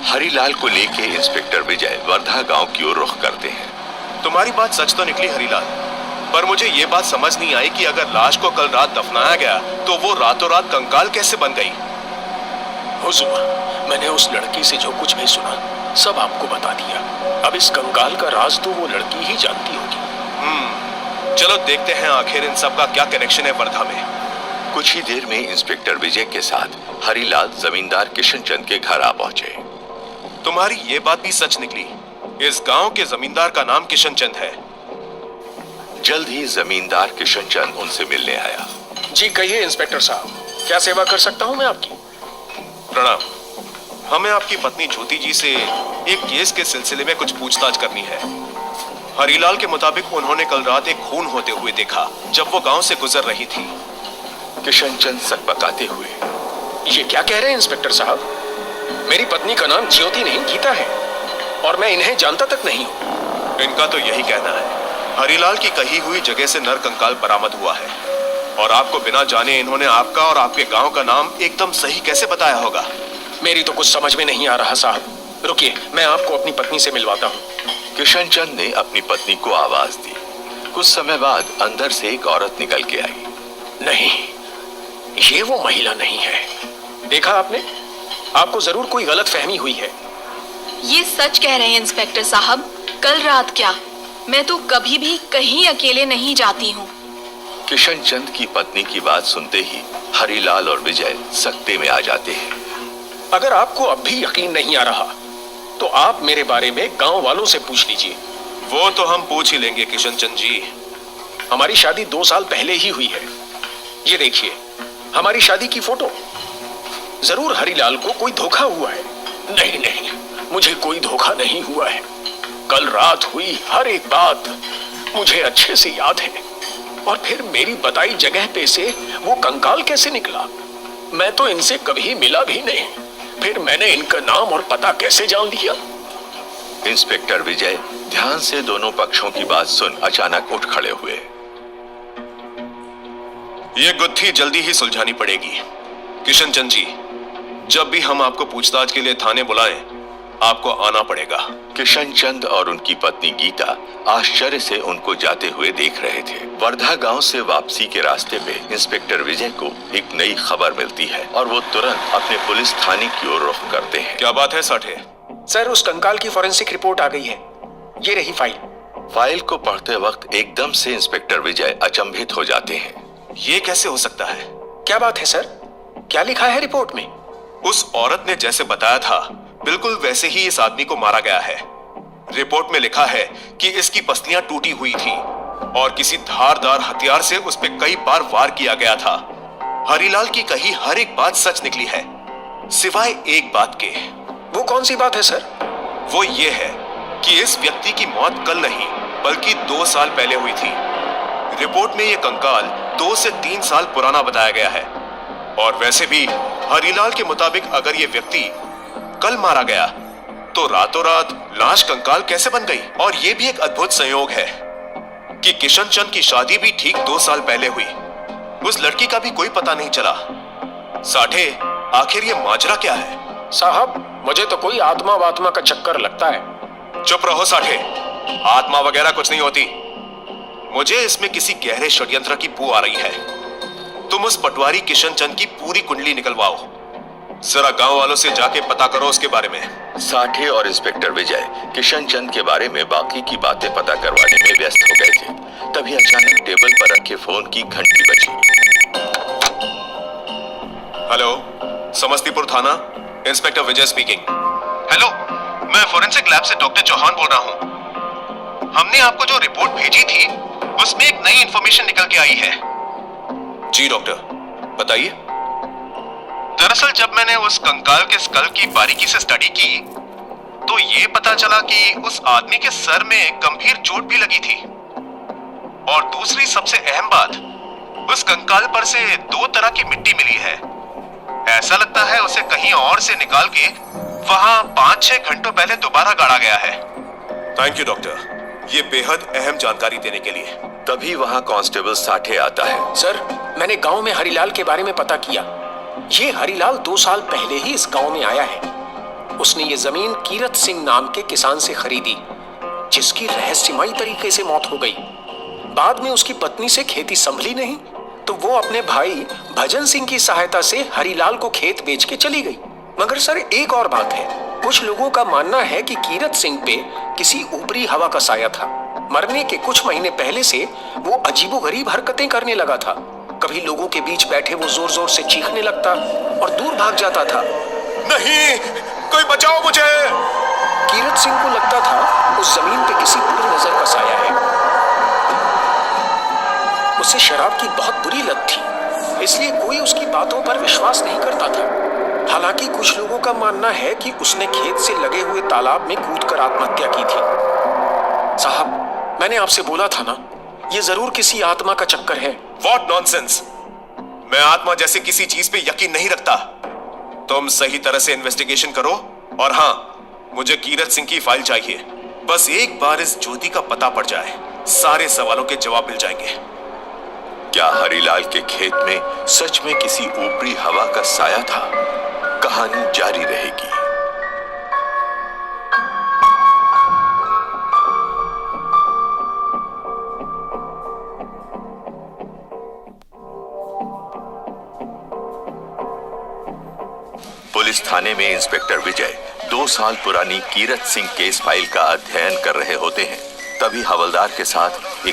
हरीलाल को लेके इंस्पेक्टर विजय वर्धा गांव की ओर रुख करते हैं। तुम्हारी बात सच तो निकली हरीलाल, पर मुझे ये बात समझ नहीं आई कि अगर लाश को कल रात दफनाया गया तो वो रातों रात कंकाल कैसे बन गई। हुजूर, मैंने उस लड़की से जो कुछ भी सुना सब आपको बता दिया। अब इस कंकाल का राज तो वो लड़की ही जानती होगी। चलो देखते हैं आखिर इन सब का क्या कनेक्शन है वर्धा में। कुछ ही देर में इंस्पेक्टर विजय के साथ हरीलाल जमींदार किशन चंद के घर आ पहुंचे। तुम्हारी ये बात भी सच निकली, इस गांव के जमींदार का नाम किशन चंद है। जल्द ही जमींदार किशन चंद उनसे मिलने आया। जी कहिए इंस्पेक्टर साहब, क्या सेवा कर सकता हूं मैं आपकी? प्रणाम, हमें आपकी पत्नी ज्योति जी से एक केस के सिलसिले में कुछ पूछताछ करनी है। हरीलाल के मुताबिक उन्होंने कल रात एक खून होते हुए देखा जब वो गांव से गुजर रही थी। किशन चंद सकपकाते हुए, ये क्या कह रहे हैं इंस्पेक्टर साहब? मेरी पत्नी का नाम ज्योति नहीं गीता है और मैं इन्हें जानता तक नहीं हूँ। इनका तो यही कहना है। हरीलाल की कही हुई जगह से नर कंकाल बरामद हुआ है और आपको बिना जाने इन्होंने आपका और आपके गांव का नाम एकदम सही कैसे बताया होगा? मेरी तो कुछ समझ में नहीं आ रहा साहब। रुकिए, मैं आपको अपनी पत्नी से मिलवाता हूँ। किशन चंद ने अपनी पत्नी को आवाज दी। कुछ समय बाद अंदर से एक औरत निकल के आई। नहीं, ये वो महिला नहीं है। देखा आपने? आपको जरूर कोई गलत फहमी हुई है। ये सच कह रहे हैं इंस्पेक्टर साहब। कल रात क्या, मैं तो कभी भी कहीं अकेले नहीं जाती हूँ। किशन चंद की पत्नी की बात सुनते ही हरीलाल और विजय सकते में आ जाते हैं। अगर आपको अब भी यकीन नहीं आ रहा तो आप मेरे बारे में गांव वालों से पूछ लीजिए। वो तो हम पूछ ही लेंगे किशन चंद जी। हमारी शादी 2 साल पहले ही हुई है। ये देखिए हमारी शादी की फोटो। जरूर हरीलाल को कोई धोखा हुआ है। नहीं नहीं, मुझे कोई धोखा नहीं हुआ है। कल रात हुई हर एक बात मुझे अच्छे से याद है। और फिर मेरी बताई जगह पे से वो कंकाल कैसे निकला? मैं तो इनसे कभी मिला भी नहीं, फिर मैंने इनका नाम और पता कैसे जान लिया? इंस्पेक्टर विजय ध्यान से दोनों पक्षों की बात सुन अचानक उठ खड़े हुए। ये गुत्थी जल्दी ही सुलझानी पड़ेगी। किशन चंद जी, जब भी हम आपको पूछताछ के लिए थाने बुलाएं, आपको आना पड़ेगा। किशन चंद और उनकी पत्नी गीता आश्चर्य से उनको जाते हुए देख रहे थे। वर्धा गांव से वापसी के रास्ते पे इंस्पेक्टर विजय को एक नई खबर मिलती है और वो तुरंत अपने पुलिस थाने की ओर रुख करते हैं। क्या बात है साठे? सर, उस कंकाल की फॉरेंसिक रिपोर्ट आ गई है। ये रही फाइल। फाइल को पढ़ते वक्त एकदम से इंस्पेक्टर विजय अचंभित हो जाते हैं। ये कैसे हो सकता है? क्या बात है सर? क्या लिखा है रिपोर्ट में? उस औरत ने जैसे बताया था बिल्कुल वैसे ही इस आदमी को मारा गया है। रिपोर्ट में लिखा है कि इसकी पसलियां टूटी हुई थी और किसी धारदार हथियार से उस पर कई बार वार किया गया था। हरीलाल की कही हर एक बात सच निकली है, सिवाय एक बात के। वो कौन सी बात है सर? वो ये है कि इस व्यक्ति की मौत कल नहीं बल्कि 2 साल पहले हुई थी। रिपोर्ट में यह कंकाल 2 से 3 साल पुराना बताया गया है। और वैसे भी हरीलाल के मुताबिक अगर ये व्यक्ति कल मारा गया तो रातों रात लाश कंकाल कैसे बन गई? और ये भी एक अद्भुत संयोग है कि किशन चंद की शादी भी ठीक 2 साल पहले हुई। उस लड़की का भी कोई पता नहीं चला। साठे, आखिर ये माजरा क्या है? साहब, मुझे तो कोई आत्मा वात्मा का चक्कर लगता है। चुप रहो साठे, आत्मा वगैरह कुछ नहीं होती। मुझे इसमें किसी गहरे षड्यंत्र की बू आ रही है। तुम उस पटवारी किशन चंद की पूरी कुंडली निकलवाओ। जरा गांव वालों से जाके पता करो उसके बारे में। साठे और इंस्पेक्टर विजय किशन चंद के बारे में बाकी की बातें पता करवाने में व्यस्त हो गए थे। तभी अचानक टेबल पर रखे फोन की घंटी बजी। हेलो, समस्तीपुर थाना, इंस्पेक्टर विजय स्पीकिंग। हेलो, मैं फोरेंसिक लैब से डॉक्टर चौहान बोल रहा हूँ। हमने आपको जो रिपोर्ट भेजी थी उसमें एक नई इंफॉर्मेशन निकल के आई है। जी डॉक्टर, बताइए। दरअसल जब मैंने उस कंकाल के स्कल की बारीकी से स्टडी की तो ये पता चला कि उस आदमी के सर में गंभीर चोट भी लगी थी। और दूसरी सबसे अहम बात, उस कंकाल पर से 2 तरह की मिट्टी मिली है। ऐसा लगता है उसे कहीं और से निकाल के वहां 5-6 घंटों पहले दोबारा गाड़ा गया है। थैंक यू डॉक्टर, ये बेहद अहम जानकारी देने के लिए। तभी वहां कांस्टेबल साठे आता है। सर, मैंने गांव में हरीलाल के बारे में पता किया। ये हरिलाल 2 साल पहले ही इस गांव में आया है। उसने ये जमीन कीरत सिंह नाम के किसान से खरीदी, जिसकी रहस्यमयी तरीके से मौत हो गई। बाद में उसकी पत्नी से खेती संभली नहीं तो वो अपने भाई भजन सिंह की सहायता से हरिलाल को खेत बेच के चली गई। मगर सर, एक और बात है। कुछ लोगों का मानना है कि कीरत सिंह पे किसी ऊपरी हवा का साया था। मरने के कुछ महीने पहले से वो अजीबोगरीब हरकतें करने लगा था। कभी लोगों के बीच बैठे वो जोर जोर से चीखने लगता और दूर भाग जाता था। नहीं, कोई बचाओ मुझे। कीरत सिंह को लगता था उस जमीन पे किसी बुरी नजर का साया है। उसे शराब की बहुत बुरी लत थी, इसलिए कोई उसकी बातों पर विश्वास नहीं करता था। हालांकि कुछ लोगों का मानना है कि उसने खेत से लगे हुए तालाब में कूदकर आत्महत्या की थी। साहब, मैंने आपसे बोला था ना, ये जरूर किसी आत्मा का चक्कर है। What nonsense! मैं आत्मा जैसे किसी चीज पे यकीन नहीं रखता। तुम सही तरह से इन्वेस्टिगेशन करो और हाँ, मुझे कीरत सिंह की फाइल चाहिए। बस एक बार इस ज्योति का पता पड़ जाए, सारे सवालों के जवाब मिल जाएंगे। क्या हरिलाल के खेत में सच में किसी ऊपरी हवा का साया था? कहानी जारी रहेगी। पुलिस थाने में इंस्पेक्टर विजय 2 साल पुरानी कीरत सिंह केस फाइल का अध्ययन कर रहे होते हैं। तभी हवलदार के साथ